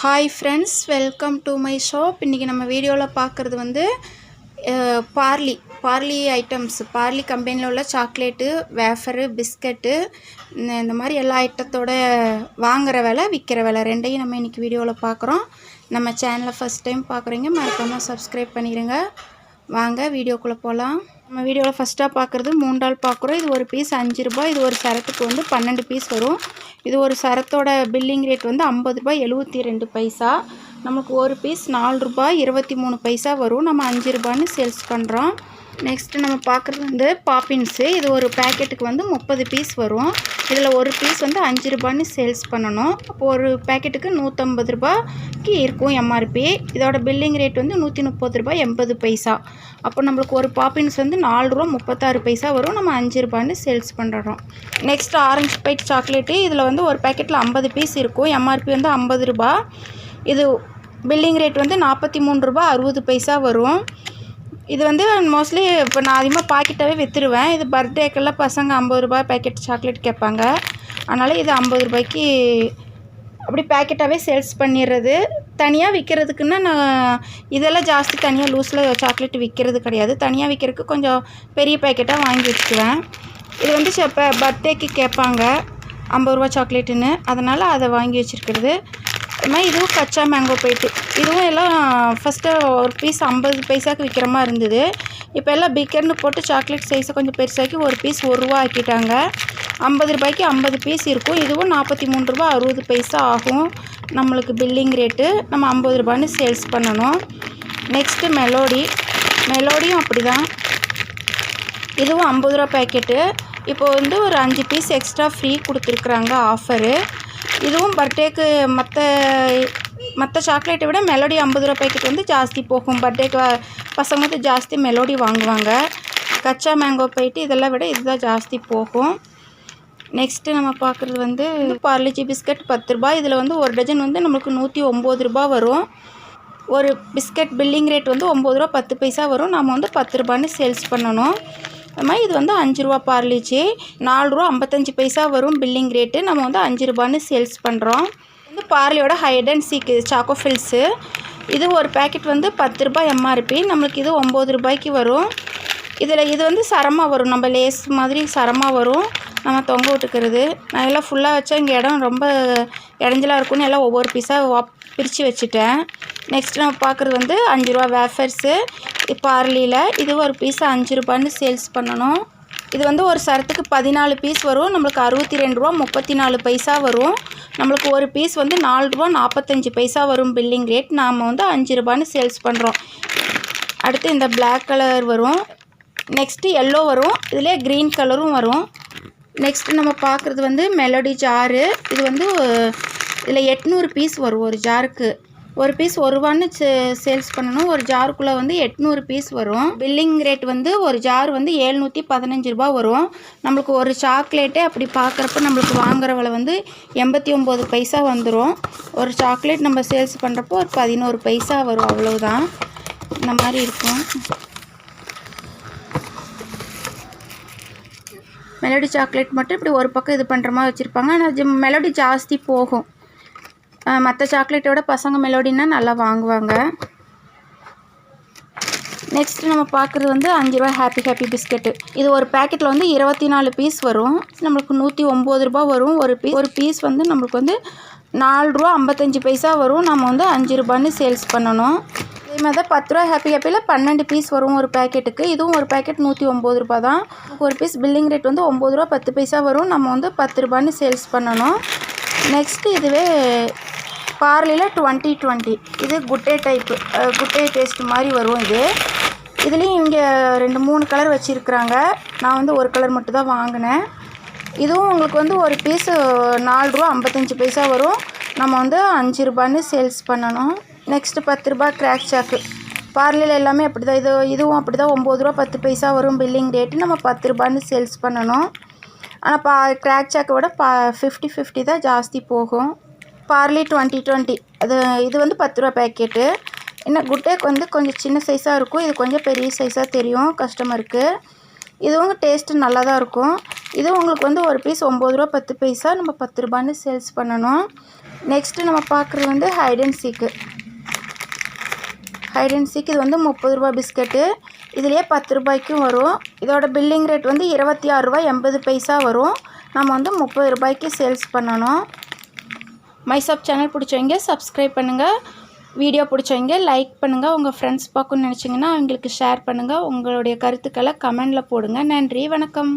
Hi friends, welcome to my shop. இன்றைக்கி நம்ம வீடியோவில் பார்க்குறது வந்து பார்லி ஐட்டம்ஸ். பார்லி கம்பெனியில் உள்ள சாக்லேட்டு, வேஃபரு, பிஸ்கட்டு, இந்த மாதிரி எல்லா ஐட்டத்தோட வாங்குகிற விலை, விற்கிற விலை ரெண்டையும் நம்ம இன்றைக்கி வீடியோவில் பார்க்குறோம். நம்ம சேனலை ஃபஸ்ட் டைம் பார்க்குறீங்க, மறக்காமல் சப்ஸ்கிரைப் பண்ணிடுங்க. வாங்க வீடியோக்குள்ளே போகலாம். நம்ம வீடியோவில் ஃபஸ்ட்டாக பார்க்குறது மூண்டால் பார்க்குறோம். இது ஒரு பீஸ் 5 ரூபாய். இது ஒரு சரத்துக்கு வந்து 12 பீஸ் வரும். இது ஒரு சரத்தோட பில்லிங் ரேட் வந்து 50 ரூபாய் 72 பைசா. நமக்கு ஒரு பீஸ் 4 ரூபாய் 23 பைசா வரும். நம்ம 5 ரூபான்னு சேல்ஸ் பண்ணுறோம். நெக்ஸ்ட்டு நம்ம பார்க்குறது வந்து பாப்பின்ஸு. இது ஒரு பேக்கெட்டுக்கு வந்து 30 பீஸ் வரும். இதில் ஒரு பீஸ் வந்து 5 ரூபான்னு சேல்ஸ் பண்ணணும். அப்போது ஒரு பேக்கெட்டுக்கு 150 ரூபாய்க்கு இருக்கும் எம்ஆர்பி. இதோட பில்லிங் ரேட் வந்து 130 ரூபாய் 80 பைசா. அப்போ நம்மளுக்கு ஒரு பாப்பின்ஸ் வந்து 4 ரூபா 36 பைசா வரும். நம்ம 5 ரூபான்னு சேல்ஸ் பண்ணுறோம். Next orange byte chocolate. இதில் வந்து ஒரு பேக்கெட்டில் 50 பீஸ் இருக்கும். எம்ஆர்பி வந்து 50 ரூபா. இது பில்லிங் ரேட் வந்து 43 ரூபா 60 பைசா வரும். இது வந்து மோஸ்ட்லி இப்போ நான் அதிகமாக பாக்கெட்டாகவே விற்றுருவேன். இது பர்த்டேக்கெல்லாம் பசங்க 50 ரூபாய் பேக்கெட் சாக்லேட் கேட்பாங்க. அதனால் இது 50 ரூபாய்க்கு அப்படி பேக்கெட்டாகவே சேல்ஸ் பண்ணிடுறது. தனியாக விற்கிறதுக்குன்னா நான் இதெல்லாம் ஜாஸ்தி தனியாக லூஸில் சாக்லேட் விற்கிறது கிடையாது. தனியாக விற்கிறதுக்கு கொஞ்சம் பெரிய பேக்கெட்டாக வாங்கி வச்சுக்குவேன். இது வந்து இப்போ பர்த்டேக்கு கேட்பாங்க 50 ரூபா சாக்லேட்டுன்னு, அதனால் அதை வாங்கி வச்சுருக்கிறது. அது மாதிரி இதுவும் கச்சா மேங்கோ போயிட்டு இதுவும் எல்லாம் ஃபஸ்ட்டு ஒரு பீஸ் 50 பைசாவுக்கு விற்கிற மாதிரி இருந்தது. இப்போ எல்லாம் பிக்கர்னு போட்டு சாக்லேட் சைஸை கொஞ்சம் பெருசாக்கி ஒரு பீஸ் 1 ரூபா ஆக்கிட்டாங்க. 50 ரூபாய்க்கு 50 பீஸ் இருக்கும். இதுவும் 43 ரூபா 60 பைசா ஆகும் நம்மளுக்கு பில்லிங் ரேட்டு. நம்ம 50 ரூபான்னு சேல்ஸ் பண்ணணும். நெக்ஸ்ட்டு மெலோடியும் அப்படி தான். இதுவும் 50 ரூபா பேக்கெட்டு. இப்போ வந்து ஒரு 5 பீஸ் எக்ஸ்ட்ரா ஃப்ரீ கொடுத்துருக்குறாங்க ஆஃபரு. இதுவும் பர்த்டேக்கு மற்ற சாக்லேட்டை விட மெலோடி 50 ரூபா பேக்கெட் வந்து ஜாஸ்தி போகும். பர்த்டேக்கு பசங்க வந்து ஜாஸ்தி மெலோடி வாங்குவாங்க. கச்சா மேங்கோ போயிட்டு இதெல்லாம் விட இதுதான் ஜாஸ்தி போகும். நெக்ஸ்ட்டு நம்ம பார்க்குறது வந்து பார்லிஜி பிஸ்கட் 10 ரூபாய். இதில் வந்து ஒரு டஜன் வந்து நம்மளுக்கு 109 ரூபா வரும். ஒரு பிஸ்கட் பில்லிங் ரேட் வந்து 9 ரூபா 10 பைசா வரும். நம்ம வந்து 10 ரூபான்னு சேல்ஸ் பண்ணணும். அது மாதிரி இது வந்து 5 ரூபா பார்லிஜி 4 ரூபா 55 பைசா வரும் பில்லிங் ரேட்டு. நம்ம வந்து 5 ரூபான்னு சேல்ஸ் பண்ணுறோம். வந்து பார்லியோட ஹைட் அண்ட் சீக் சாக்கோஃபில்ஸு. இது ஒரு பேக்கெட் வந்து 10 ரூபாய் எம்ஆர்பி. நம்மளுக்கு இது 9 ரூபாய்க்கு வரும். இது வந்து சரமாக வரும். நம்ம லேஸ் மாதிரி சரமாக வரும். நம்ம தொங்க விட்டுக்கிறது. நான் எல்லாம் ஃபுல்லாக வச்சா இங்கே இடம் ரொம்ப இடைஞ்சலாக இருக்குன்னு எல்லாம் ஒவ்வொரு பீஸாக பிரித்து வச்சுட்டேன். நெக்ஸ்ட் நம்ம பார்க்குறது வந்து 5 ரூபா வேஃபர்ஸு பார்லியில். இது ஒரு பீஸ் 5 ரூபான்னு சேல்ஸ் பண்ணணும். இது வந்து ஒரு சரத்துக்கு 14 பீஸ் வரும். நம்மளுக்கு 62 ரூபா 34 பைசா வரும். நம்மளுக்கு ஒரு பீஸ் வந்து 4 ரூபா 45 பைசா வரும் பில்லிங் ரேட். நாம் வந்து 5 ரூபான்னு சேல்ஸ் பண்ணுறோம். அடுத்து இந்த பிளாக் கலர் வரும். நெக்ஸ்ட்டு எல்லோ வரும். இதிலே க்ரீன் கலரும் வரும். நெக்ஸ்ட்டு நம்ம பார்க்குறது வந்து மெலோடி ஜாரு. இது வந்து இதில் 800 பீஸ் வரும் ஒரு ஜாருக்கு. ஒரு பீஸ் 1 ரூபான்னு சேல்ஸ் பண்ணணும். ஒரு ஜாருக்குள்ளே வந்து 800 பீஸ் வரும். பில்லிங் ரேட் வந்து ஒரு ஜார் வந்து 715 ரூபா வரும். நம்மளுக்கு ஒரு சாக்லேட்டே அப்படி பார்க்குறப்ப நம்மளுக்கு வாங்குகிற விலை வந்து 89 பைசா வந்துடும். ஒரு சாக்லேட் நம்ம சேல்ஸ் பண்ணுறப்போ ஒரு 11 பைசா வரும். அவ்வளோதான். இந்த மாதிரி இருக்கும். மெலோடி சாக்லேட் மட்டும் இப்படி ஒரு பக்கம் இது பண்ணுற மாதிரி வச்சுருப்பாங்க. ஆனால் மெலோடி ஜாஸ்தி போகும். மற்ற சாக்லேட்டோட பசங்க மெலோடின்னா நல்லா வாங்குவாங்க. நெக்ஸ்ட்டு நம்ம பார்க்குறது வந்து 5 ரூபா ஹாப்பி பிஸ்கெட்டு. இது ஒரு பேக்கெட்டில் வந்து 24 பீஸ் வரும். நம்மளுக்கு 109 ரூபா வரும். ஒரு பீஸ் வந்து நம்மளுக்கு வந்து 4 ரூபா 55 பைசா வரும். நம்ம வந்து 5 ரூபான்னு சேல்ஸ் பண்ணணும். இதே மாதிரி தான் 10 ரூபா ஹாப்பியில் 12 பீஸ் வரும் ஒரு பேக்கெட்டுக்கு. இதுவும் ஒரு பேக்கெட் 109 ரூபா தான். ஒரு பீஸ் பில்லிங் ரேட் வந்து 9 ரூபா 10 பைசா வரும். நம்ம வந்து 10 ரூபான்னு சேல்ஸ் பண்ணணும். நெக்ஸ்ட்டு இதுவே பார்லியில் 2020. இது குட்டே டேஸ்ட் மாதிரி வரும். இதுலேயும் இங்கே 2-3 கலர் வச்சுருக்குறாங்க. நான் வந்து ஒரு கலர் மட்டும் தான் வாங்கினேன். இதுவும் உங்களுக்கு வந்து ஒரு பீஸு 4 ரூபா 55 பைசா வரும். நம்ம வந்து 5 ரூபான்னு சேல்ஸ் பண்ணணும். நெக்ஸ்ட்டு 10 ரூபா கிராக் சாக்கு. பார்லியில் எல்லாமே அப்படி தான். இதுவும் அப்படி தான் 9 ரூபா 10 பைசா வரும் பில்லிங் ரேட்டு. நம்ம 10 ரூபான்னு சேல்ஸ் பண்ணணும். ஆனால் கிராக் சாக்கை விட 50-50 தான் ஜாஸ்தி போகும். பார்லி 2020 இது வந்து 10 ரூபா பேக்கெட்டு. இன்னும் குட்டேக்கு வந்து கொஞ்சம் சின்ன சைஸாக இருக்கும். இது கொஞ்சம் பெரிய சைஸாக தெரியும் கஸ்டமருக்கு. இதுவும் டேஸ்ட்டு நல்லா தான் இருக்கும். இது உங்களுக்கு வந்து ஒரு பீஸ் 9 ரூபா 10 பைசா. நம்ம 10 ரூபான்னு சேல்ஸ் பண்ணணும். நெக்ஸ்ட்டு நம்ம பார்க்குறது வந்து ஹைட் அண்ட் சீக்கு. ஹைட் அண்ட் சீக் இது வந்து 30 ரூபா பிஸ்கட்டு. இதுலேயே 10 ரூபாய்க்கும் வரும். இதோட பில்லிங் ரேட் வந்து 26.80 வரும். நம்ம வந்து 30 ரூபாய்க்கு சேல்ஸ் பண்ணணும். மைசாப் சேனல் பிடிச்சவங்க சப்ஸ்கிரைப் பண்ணுங்கள். வீடியோ பிடிச்சவங்க லைக் பண்ணுங்கள். உங்கள் ஃப்ரெண்ட்ஸ் பார்க்கணுன்னு நினச்சிங்கன்னா அவங்களுக்கு ஷேர் பண்ணுங்கள். உங்களுடைய கருத்துக்களை கமெண்டில் போடுங்க. நன்றி, வணக்கம்.